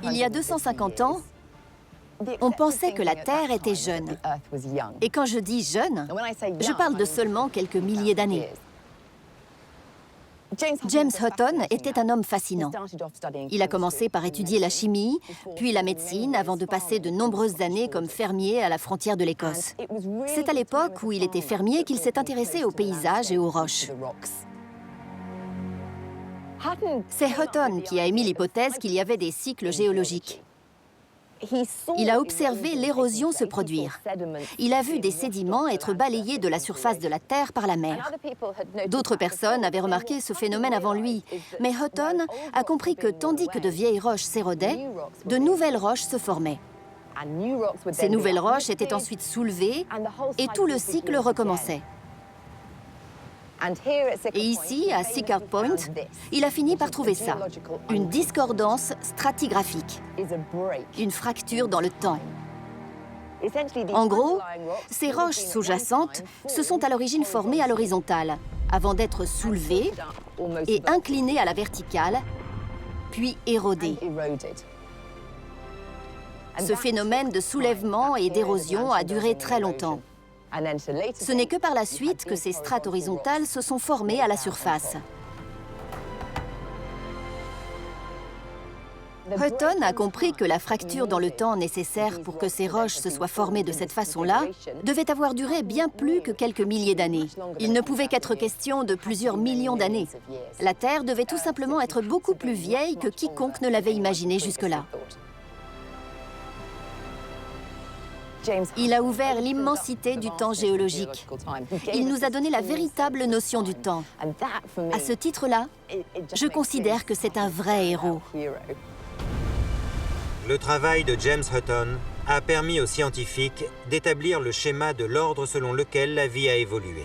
Il y a 250 ans, on pensait que la Terre était jeune. Et quand je dis jeune, je parle de seulement quelques milliers d'années. James Hutton était un homme fascinant. Il a commencé par étudier la chimie, puis la médecine, avant de passer de nombreuses années comme fermier à la frontière de l'Écosse. C'est à l'époque où il était fermier qu'il s'est intéressé aux paysages et aux roches. C'est Hutton qui a émis l'hypothèse qu'il y avait des cycles géologiques. Il a observé l'érosion se produire. Il a vu des sédiments être balayés de la surface de la Terre par la mer. D'autres personnes avaient remarqué ce phénomène avant lui, mais Hutton a compris que tandis que de vieilles roches s'érodaient, de nouvelles roches se formaient. Ces nouvelles roches étaient ensuite soulevées et tout le cycle recommençait. Et ici, à Sicard Point, il a fini par trouver ça, une discordance stratigraphique, une fracture dans le temps. En gros, ces roches sous-jacentes se sont à l'origine formées à l'horizontale, avant d'être soulevées et inclinées à la verticale, puis érodées. Ce phénomène de soulèvement et d'érosion a duré très longtemps. Ce n'est que par la suite que ces strates horizontales se sont formées à la surface. Hutton a compris que la fracture dans le temps nécessaire pour que ces roches se soient formées de cette façon-là devait avoir duré bien plus que quelques milliers d'années. Il ne pouvait qu'être question de plusieurs millions d'années. La Terre devait tout simplement être beaucoup plus vieille que quiconque ne l'avait imaginé jusque-là. Il a ouvert l'immensité du temps géologique. Il nous a donné la véritable notion du temps. À ce titre-là, je considère que c'est un vrai héros. Le travail de James Hutton a permis aux scientifiques d'établir le schéma de l'ordre selon lequel la vie a évolué.